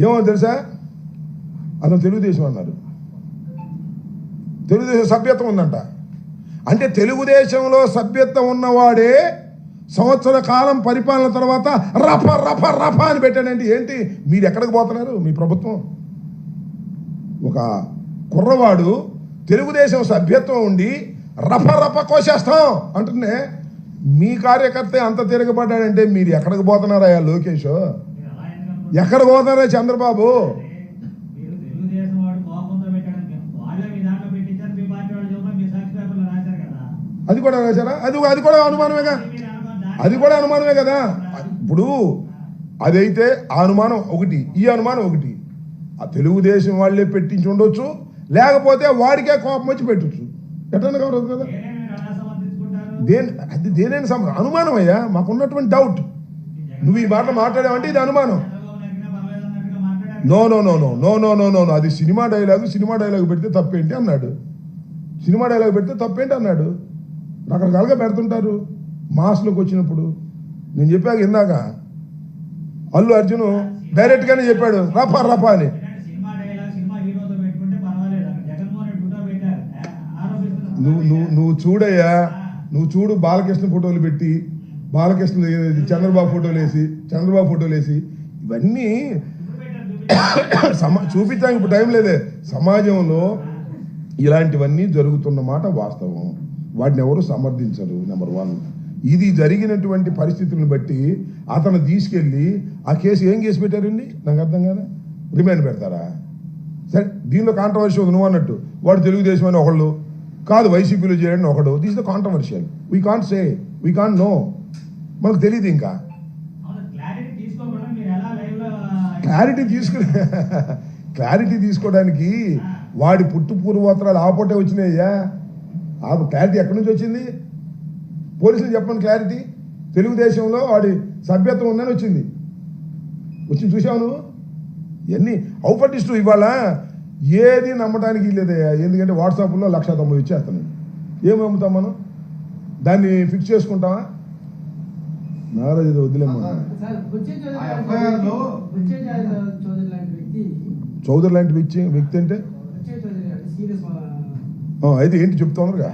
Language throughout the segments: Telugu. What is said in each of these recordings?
ఏమో తెలుసా, అతను తెలుగుదేశం అన్నారు. తెలుగుదేశం సభ్యత్వం ఉందంట. అంటే తెలుగుదేశంలో సభ్యత్వం ఉన్నవాడే సంవత్సర కాలం పరిపాలన తర్వాత రఫ రఫ రఫ అని పెట్టాడంటే ఏంటి? మీరు ఎక్కడికి పోతున్నారు? మీ ప్రభుత్వం. ఒక కుర్రవాడు తెలుగుదేశం సభ్యత్వం ఉండి రఫ రఫ కోసేస్తాం అంటుండే. మీ కార్యకర్త అంత తిరగబడ్డాడంటే మీరు ఎక్కడికి పోతున్నారా లోకేష్? ఎక్కడ పోతున్నారా చంద్రబాబు? అది కూడా రాశారా? అది కూడా అనుమానమేగా. అది కూడా అనుమానమే కదా. ఇప్పుడు అదైతే ఆ అనుమానం ఒకటి, ఈ అనుమానం ఒకటి. ఆ తెలుగుదేశం వాళ్ళే పెట్టించి ఉండొచ్చు, లేకపోతే వాడికే కోపం వచ్చి పెట్టచ్చు. ఎట్లా కవరదు కదా. అది దేనైనా అనుమానం అయ్యా, మాకున్నటువంటి డౌట్. నువ్వు ఈ మాట మాట్లాడావంటే ఇది అనుమానం. No no no no no no no no no అది సినిమా డైలాగ్ పెడితే తప్పేంటి అన్నాడు. సినిమా డైలాగ్ పెడితే తప్పేంటి అన్నాడు. రకరకాలుగా పెడుతుంటారు మాస్లోకి వచ్చినప్పుడు. నేను చెప్పాక ఇందాక అల్లు అర్జున్ డైరెక్ట్గానే చెప్పాడు రఫా రఫా అని. నువ్వు చూడయ్యా, నువ్వు చూడు. బాలకృష్ణ ఫోటోలు పెట్టి, బాలకృష్ణ చంద్రబాబు ఫోటోలు వేసి ఇవన్నీ చూపించడానికి ఇప్పుడు టైం లేదే. సమాజంలో ఇలాంటివన్నీ జరుగుతున్న మాట వాస్తవం. వాటిని ఎవరు సమర్థించరు. నెంబర్ 1. ఇది జరిగినటువంటి పరిస్థితులను బట్టి అతను తీసుకెళ్ళి ఆ కేసు ఏం కేసు పెట్టారండి నాకు అర్థం కాదా? రిమాండ్ పెడతారా? సరే, దీనిలో కాంట్రవర్షి ఉంది. నువ్వు అన్నట్టు వాడు తెలుగుదేశం అని ఒకళ్ళు, కాదు వైసీపీలో చేయడం ఒకడు. This the controversial. We can't say, we can't know. మనకు తెలియదు. ఇంకా క్లారిటీ తీసుకోవడానికి వాడి పుట్టు పూర్వోత్తరాలు ఆపోటే వచ్చినాయ్యా. ఆ క్లారిటీ ఎక్కడి నుంచి వచ్చింది? పోలీసులు చెప్పండి క్లారిటీ. తెలుగుదేశంలో వాడి సభ్యత్వం ఉందని వచ్చింది చూసావు నువ్వు. ఇవన్నీ ఔపటిస్టు. ఇవాళ ఏది నమ్మడానికి లేదయ్యా. ఎందుకంటే వాట్సాప్లో 190 ఇచ్చేస్తాను. ఏమి నమ్ముతాం మనం? దాన్ని ఫిక్స్ చేసుకుంటామా? నారాజు వదిలేమ్మా. చౌదరి లాంటి వ్యక్తి అంటే అయితే ఏంటి చెప్తానుగా.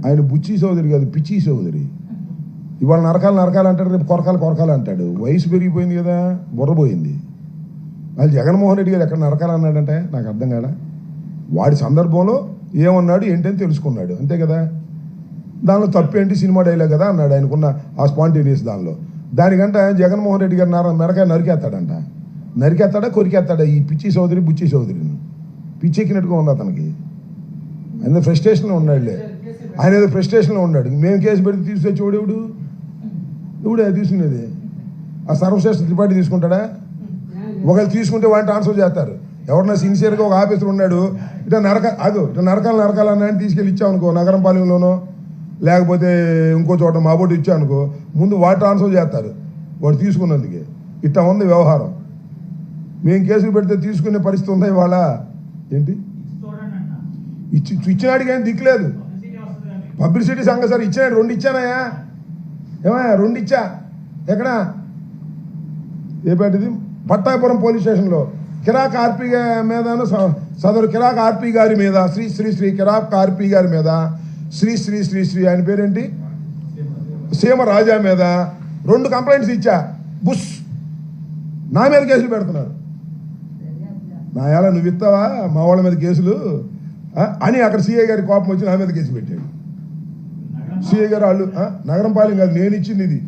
ఆయన బుచ్చి చౌదరి కాదు, పిచ్చి చౌదరి. ఇవాళ నరకాలు అంటాడు, రేపు కొరకాలు అంటాడు. వయసు పెరిగిపోయింది కదా, బుర్రపోయింది. వాళ్ళు జగన్మోహన్ రెడ్డి గారు ఎక్కడ నరకాలు అన్నాడంటే నాకు అర్థం కాదా. వాడి సందర్భంలో ఏమన్నాడు ఏంటని తెలుసుకున్నాడు, అంతే కదా. దానిలో తప్పేంటి, సినిమా డైలాగ్ కదా అన్నాడు. ఆయనకున్న ఆ స్పాంటేనియస్ దానికంటే జగన్మోహన్ రెడ్డి గారు మెరకాయ నరికేస్తాడా కొరికేస్తాడా ఈ పిచ్చి చౌదరి బుచ్చి చౌదరిని? పిచ్చెక్కినట్టుగా ఉంది అతనికి. ఆయన ఫ్రస్ట్రేషన్లో ఉన్నాడులే. ఆయన ఏదో ఫ్రస్ట్రేషన్లో ఉన్నాడు. మేము కేసు పెడితే తీసుకొచ్చేవాడు ఎవడే తీసుకునేది? ఆ సర్వశ్రేష్ఠ త్రిపాఠి తీసుకుంటాడా? ఒకళ్ళు తీసుకుంటే వాడిని ట్రాన్స్ఫర్ చేస్తారు. ఎవరన్నా సిన్సియర్గా ఒక ఆఫీసర్ ఉన్నాడు, ఇట్లా నరకాలని తీసుకెళ్ళి ఇచ్చామనుకో, నగరంపాలెంలోనో లేకపోతే ఇంకో చోట మాబోటి ఇచ్చామనుకో, ముందు వాడు ట్రాన్స్ఫర్ చేస్తారు వాడు తీసుకున్నందుకే. ఇట్లా ఉంది వ్యవహారం. మేము కేసులు పెడితే తీసుకునే పరిస్థితి ఉందా ఇవాళ? ఏంటి ఇచ్చినాడికి ఏం దిక్కులేదు. పబ్లిసిటీ సంఘం సార్ ఇచ్చినాడు. 2 ఇచ్చానయ్యా. ఏమయ్యా 2 ఇచ్చా. ఎక్కడ? ఏపేటది? పట్టాపురం పోలీస్ స్టేషన్లో కిరాక్ ఆర్పీ మీద, సదరు కిరాక్ ఆర్పీ గారి మీద, శ్రీ కిరాక్ ఆర్పీ గారి మీద, శ్రీ ఆయన పేరేంటి, సీమ రాజా మీద 2 కంప్లైంట్స్ ఇచ్చా. బుష్ నా మీద కేసులు పెడుతున్నారు. నా ఎలా నువ్వు ఇస్తావా మా వాళ్ళ మీద కేసులు అని అక్కడ సిఐ గారి కోపం వచ్చి నా మీద కేసు పెట్టాడు. సిఐ గారు వాళ్ళు నగరంపాలెం కాదు, నేను ఇచ్చింది ఇది,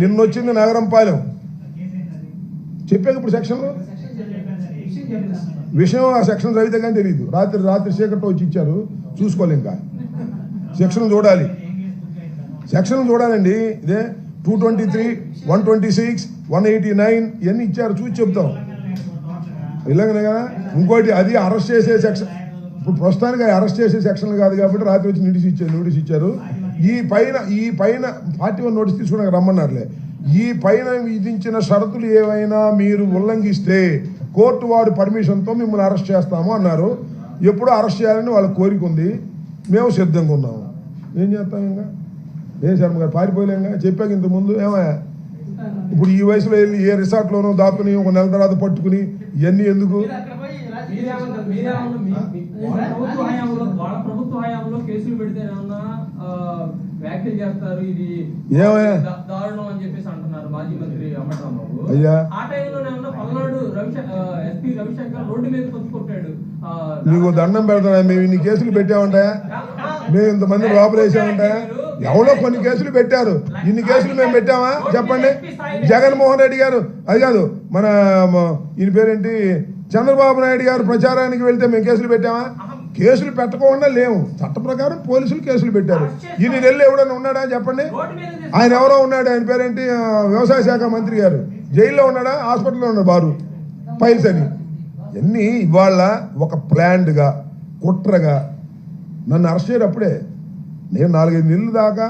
నిన్నొచ్చింది నగరంపాలెం. చెప్పాక ఇప్పుడు సెక్షన్లో విషయం ఆ సెక్షన్ చదివితే కానీ తెలియదు. రాత్రి చీకట్లో వచ్చి ఇచ్చారు, చూసుకోవాలి. ఇంకా సెక్షన్ చూడాలండి. ఇదే 223, 126, 189 ఇవన్నీ ఇచ్చారు, చూసి చెప్తాం. ఇలాగనే కదా. ఇంకోటి అది అరెస్ట్ చేసే సెక్షన్. ఇప్పుడు ప్రస్తుతానికి అరెస్ట్ చేసే సెక్షన్లు కాదు కాబట్టి రాత్రి వచ్చి నోటీస్ ఇచ్చారు. ఈ పైన 41 నోటీస్ తీసుకున్నాక రమ్మన్నారులే. ఈ పైన విధించిన షరతులు ఏవైనా మీరు ఉల్లంఘిస్తే కోర్టు వారి పర్మిషన్తో మిమ్మల్ని అరెస్ట్ చేస్తాము అన్నారు. ఎప్పుడూ అరెస్ట్ చేయాలని వాళ్ళ కోరిక ఉంది. మేము సిద్ధంగా ఉన్నాము. ఏం చేస్తాం? ఇంకా ఏం శర్మ గారు పారిపోలేంగా చెప్పాక ఇంత ముందు ఏమయ్యా ఇప్పుడు ఈ వయసులో వెళ్ళి ఏ రిసార్ట్లోనో దాక్కుని ఒక నెల తర్వాత పట్టుకుని ఇవన్నీ ఎందుకు? వాళ్ళ ప్రభుత్వ హయాంలో కేసులు పెడితే వ్యాఖ్యలు చేస్తారు, ఇది దారుణం అని చెప్పేసి అంటున్నారు మాజీ మంత్రి అమర్రాంబాబు. అయ్యా ఆ టైంలో పల్నాడు ఎస్పీ రవిశంకర్ రోడ్డు మీద కొట్టుకొట్టాడు. నీకు దండం పెడతాడా? మేము ఇన్ని కేసులు పెట్టామంటాయా? మేము ఇంతమంది లోపల వేసామంటాయా? ఎవరో కొన్ని కేసులు పెట్టారు, ఇన్ని కేసులు మేము పెట్టామా చెప్పండి? జగన్మోహన్ రెడ్డి గారు అది కాదు, మన ఈయన పేరేంటి చంద్రబాబు నాయుడు గారు ప్రచారానికి వెళ్తే మేము కేసులు పెట్టామా? కేసులు పెట్టకుండా లేవు. చట్ట ప్రకారం పోలీసులు కేసులు పెట్టారు. ఇన్ని నెలలు ఎవడన్నా ఉన్నాడా చెప్పండి? ఆయన ఎవరో ఉన్నాడు, ఆయన పేరేంటి వ్యవసాయ శాఖ మంత్రి గారు జైల్లో ఉన్నాడా, హాస్పిటల్లో ఉన్నాడు బారు ఫైల్స్ అని. ఎన్ని ఇవాళ ఒక ప్లాన్డ్గా కుట్రగా నన్ను అరెస్ట్ చేయడప్పుడే నేను 4-5 నెలల దాకా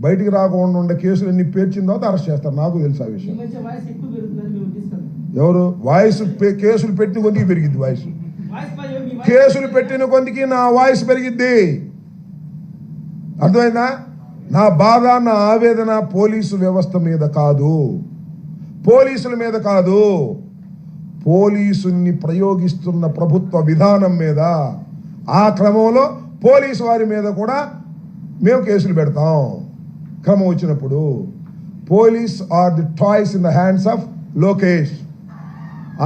బయటికి రాకుండా ఉండే కేసులు అన్ని పేర్చిన తర్వాత అరెస్ట్ చేస్తారు. నాకు తెలుసు ఆ విషయం. ఎవరు వాయిస్ కేసులు పెట్టిన కొద్దికి పెరిగిద్ది, వాయిస్ కేసులు పెట్టిన కొద్దికి నా వాయిస్ పెరిగిద్ది. అర్థమైందా? నా బాధ నా ఆవేదన పోలీసు వ్యవస్థ మీద కాదు, పోలీసుల మీద కాదు, పోలీసుల్ని ప్రయోగిస్తున్న ప్రభుత్వ విధానం మీద. ఆ క్రమంలో పోలీసు వారి మీద కూడా మేము కేసులు పెడతాం క్రమం వచ్చినప్పుడు. Police are the toys in the hands of Lokesh.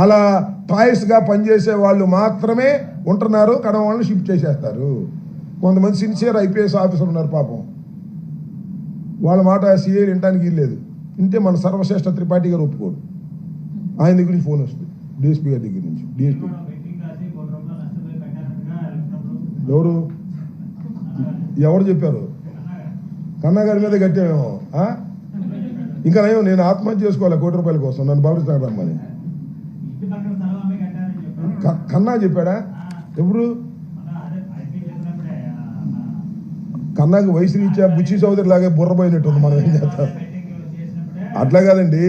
అలా టాయ్స్గా పనిచేసే వాళ్ళు మాత్రమే ఉంటున్నారు, కడమ వాళ్ళని షిఫ్ట్ చేసేస్తారు. కొంతమంది సిన్సియర్ ఐపీఎస్ ఆఫీసర్ ఉన్నారు పాపం, వాళ్ళ మాట సీఏలు వినడానికి లేదు. వింటే మన సర్వశ్రేష్ఠ త్రిపాఠి గారు ఒప్పుకోడు. ఆయన దగ్గర నుంచి ఫోన్ వస్తుంది డిఎస్పీ గారి దగ్గర నుంచి. డిఎస్పీ ఎవరు చెప్పారు? కన్నా గారి మీద కట్టామేమో. ఇంకా నయం, నేను ఆత్మహత్య చేసుకోవాలి 1 కోటి రూపాయల కోసం, నన్ను బాబుస్తాను రమ్మని. కన్నా చెప్పాడా? ఎప్పుడు? కన్నాకి వయసు రీత్యా బుచ్చి చౌదరి లాగే బుర్రపోయినట్టుంది. మనం ఏం చేస్తాం? అట్లా కాదండి,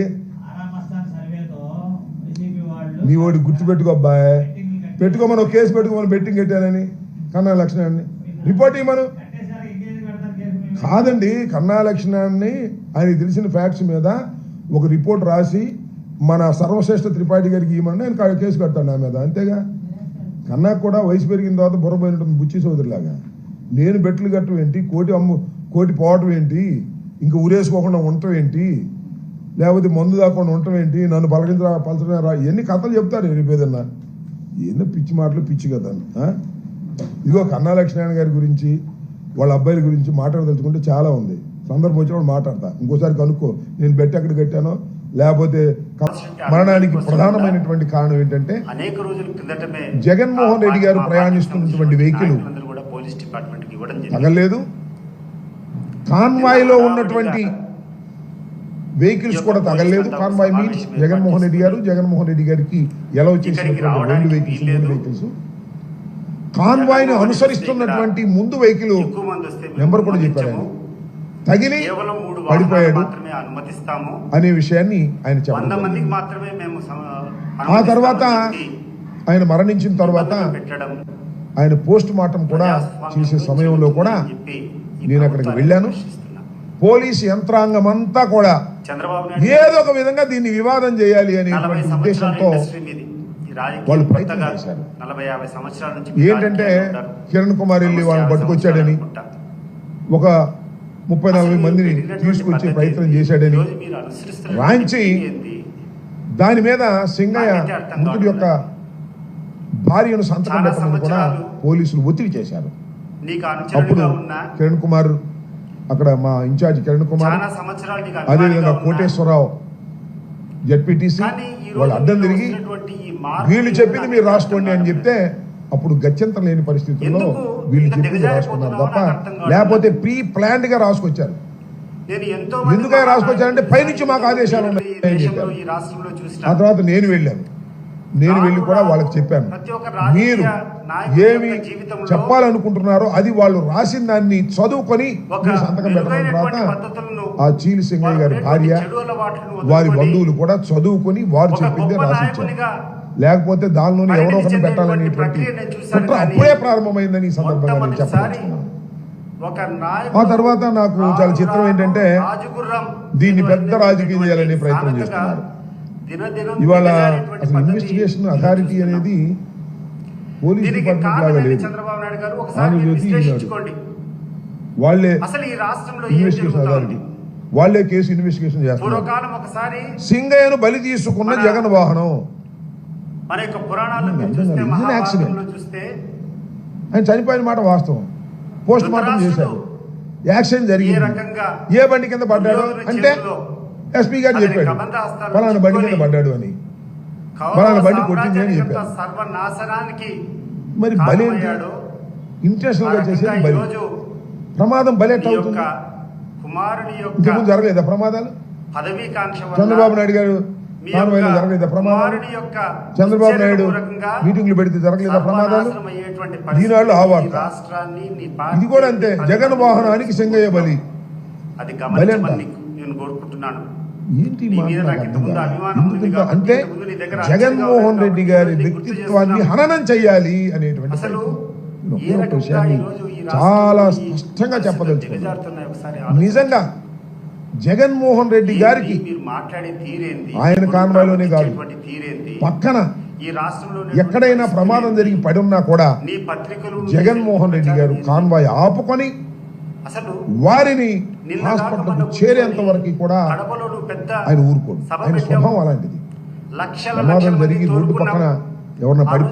మీ వాడు గుర్తుపెట్టుకో అబ్బాయి, పెట్టుకోమని ఒక కేసు పెట్టుకోమని బెట్టింగ్ పెట్టానని కన్నా లక్షణాన్ని రిపోర్ట్ ఇవ్వమను. కాదండి, కన్నా లక్షణాన్ని ఆయనకి తెలిసిన ఫ్యాక్ట్స్ మీద ఒక రిపోర్ట్ రాసి మన సర్వశ్రేష్ఠ త్రిపాఠి గారికి ఇవ్వమని నేను కేసు కడతాను నా మీద. అంతేగా. కన్నాకు కూడా వయసు పెరిగిన తర్వాత బుర్రపోయినట్టుంది బుచ్చి చౌదరిలాగా. నేను బెట్లు కట్టడం ఏంటి, కోటి పోవటం ఏంటి, ఇంకా ఊరేసుకోకుండా ఉండటం ఏంటి, లేకపోతే మందు దాకుండా ఉండటం ఏంటి, నన్ను పలచడం రా, ఎన్ని కథలు చెప్తారు రేపేదన్నా. ఏందో పిచ్చి మాటలు, పిచ్చి కదా. ఇదిగో కన్నా లక్ష్మీనారాయణ గారి గురించి వాళ్ళ అబ్బాయిల గురించి మాట్లాడదలుచుకుంటే చాలా ఉంది. సందర్భం వచ్చినప్పుడు మాట్లాడతా. ఇంకోసారి కనుక్కో నేను బెట్ ఎక్కడ కట్టానో, లేకపోతే మరణానికి ప్రధానమైనటువంటి కారణం ఏంటంటే జగన్మోహన్ రెడ్డి గారు ప్రయాణిస్తున్నటువంటి వెహికల్ తగలేదు, కాన్వాయ్లో ఉన్నటువంటి వెహికల్స్ కూడా తగలేదు. కాన్వాయ్ మీన్స్ జగన్మోహన్ రెడ్డి గారికి ఎలా చేసినటువంటి 2 వెహికల్స్ కాన్వాయ్ ను అనుసరిస్తున్నటువంటి ముందు వెహికల్ నెంబర్ కూడా చెప్పారు, తగిలి పడిపోయాడు అనే విషయాన్ని ఆయన చెప్పారు. ఆ తర్వాత ఆయన మరణించిన తర్వాత ఆయన పోస్ట్ మార్టం కూడా చేసే సమయంలో కూడా నేను అక్కడికి వెళ్ళాను. పోలీసు యంత్రాంగం అంతా కూడా ఏదో ఒక విధంగా దీన్ని వివాదం చేయాలి అనేటువంటి ఉద్దేశంతో వాళ్ళు ప్రయత్నం చేశారు. ఏంటంటే కిరణ్ కుమార్ వెళ్ళి వాళ్ళని పట్టుకొచ్చాడని, ఒక 30-40 మందిని తీసుకొచ్చే ప్రయత్నం చేశాడని రాంచి దాని మీద సింగయ్య మృతుడి యొక్క భార్యను సంతకం పెట్టమని కూడా పోలీసులు ఒత్తిడి చేశారు. అప్పుడు కిరణ్ కుమార్, అక్కడ మా ఇన్ఛార్జ్ కిరణ్ కుమార్, అదేవిధంగా కోటేశ్వరరావు జెడ్పీటీసీ వాళ్ళు అడ్డం తిరిగి వీళ్ళు చెప్పింది మీరు రాసుకోండి అని చెప్తే అప్పుడు గత్యంతరం లేని పరిస్థితుల్లో వీళ్ళు చెప్పింది రాసుకున్నారు తప్ప, లేకపోతే ప్రీ ప్లాన్డ్ గా రాసుకొచ్చారు. ఎందుకు రాసుకొచ్చారంటే పైనుంచి మాకు ఆదేశాలు ఉన్నాయని చెప్పారు. ఆ తర్వాత నేను వెళ్ళి కూడా వాళ్ళకి చెప్పాను, మీరు ఏమి చెప్పాలనుకుంటున్నారో అది వాళ్ళు రాసిన దాన్ని చదువుకొని మీరు సంతకం పెట్టడం. తర్వాత ఆ చీలి సింగయ్య గారి భార్య, వారి బంధువులు కూడా చదువుకొని వారు చెప్పిందే రాసిచ్చారు. లేకపోతే దానిలోనే ఎవరో ఒకరిని పెట్టాలనేటువంటి కుట్ర అప్పుడే ప్రారంభమైందని ఈ సందర్భంగా నేను చెప్పదలుచుకున్నాను. ఒక నాయకుడు, ఆ తర్వాత నాకు చాలా చిత్రం ఏంటంటే రాజగుర్రం దీన్ని పెద్ద రాజకీయం చేయాలనే ప్రయత్నం చేస్తున్నారు. దినదినం ఇవాళ దిగజారేటువంటి అసలు పద్ధతి ఇన్వెస్టిగేషన్ అథారిటీ అనేది పోలీస్ దీనికి డిపార్ట్మెంట్ లాగా కారణం లేదు. చంద్రబాబు నాయుడు గారు ఒకసారి ఆంధ్రజ్యోతి విశ్లేషించుకోండి. వాళ్ళే అసలు ఈ రాష్ట్రంలో ఏం ఇన్వెస్టిగేషన్ జరుగుతోంది? అథారిటీ, వాళ్ళే కేసు ఇన్వెస్టిగేషన్ చేస్తున్నారు. పూర్వకాలం ఒకసారి సింగయ్యను బలి తీసుకున్న జగన్ వాహనం మన యొక్క పురాణాల్లో మీరు అర్థం చూస్తే, కాదు. ఇది an accident. మహాభారతంలో చూస్తే ఆయన చనిపోయిన మాట వాస్తవం. పోస్ట్ మార్టం చేశారు, యాక్సిడెంట్ ఏ జరిగింది, రకంగా ఏ బండి కింద పడ్డాడు అంటే ఎస్పీ గారు చెప్పాడు ఫలానా బండి కింద పడ్డాడు అని, ఫలానా బండి కొట్టింది అని చెప్పారు. సర్వనాశనానికి మరి బలి ఏంటి? కారణమయ్యాడు. ఇంటెన్షనల్ గా చేసేది ఆ బలి. రోజు ప్రమాదం బలి ఎట్లా ఈ అవుతుంది? యొక్క కుమారుని ఇంతకుముందు యొక్క జరగలేదా ప్రమాదాలు? పదవీకాంక్ష వల్ల చంద్రబాబు నాయుడు గారు మీ కాన్వాయ్లో యొక్క జరగలేదా ప్రమాదాలు? కుమారుని యొక్క చంద్రబాబు నాయుడు ఉద్దేశపూర్వకంగా మీటింగ్లు పెడితే జరగలేదా ప్రమాదాలు? సర్వనాశనం అయ్యేటువంటి పరిస్థితి ఈనాడు ఆ వార్త. ఈ రాష్ట్రాన్ని, నీ ఇది పార్టీని, కూడా అంతే. నీ జగన్ వాహనానికి సింగయ్య బలి. అది బలి అంట. గమనించమని నేను కోరుకుంటున్నాను. ఏంటి నీ మాట మీద నాకు నాకు అర్థం ఇంతకుముందు కాదు. అభిమానం ఉంది ఎందుకంత కాబట్టి అంటే ఇంతకుముందు నీ దగ్గర జగన్మోహన్ అర్చనగా రెడ్డి గారి ఉన్నప్పుడు గుర్తు వ్యక్తిత్వాన్ని చేస్తున్నాను. హననం చెయ్యాలి అనేటువంటి అసలు ప్రయత్నం. ఏ ఒకే ఒక రకంగా విషయాన్ని ఈరోజు ఈ చాలా రాష్ట్రంలో ఈ స్పష్టంగా పరిస్థితులు చెప్పదలుచుకున్నాను. దిగజారుతున్నాయి. ఒకసారి ఆలోచించండి. నిజంగా జగన్మోహన్ రెడ్డి గారికి మీరు మాట్లాడే తీరేంది, ఆయన కాన్వాయ్లోనే కాదు, ప్రవర్తించేటువంటి తీరేంది, పక్కన ఈ రాష్ట్రంలో ఎక్కడైనా ప్రమాదం జరిగి పడి ఉన్నా కూడా నీ పత్రికలు జగన్మోహన్ రెడ్డి గారు కాన్వాయ్ ఆపుకొని అసలు వారిని నిన్న హాస్పిటల్కు దాకా చేరేంత వరకు కూడా కడపలో నువ్వు పెద్ద ఆయన ఊరుకోడు. సభ ఆయన పెట్టావు. స్వభావం అలాంటిది. లక్షల ప్రమాదం మంది జరిగి రోడ్డు తోడుకున్నావు. పక్కన ఎవరన్నా పడి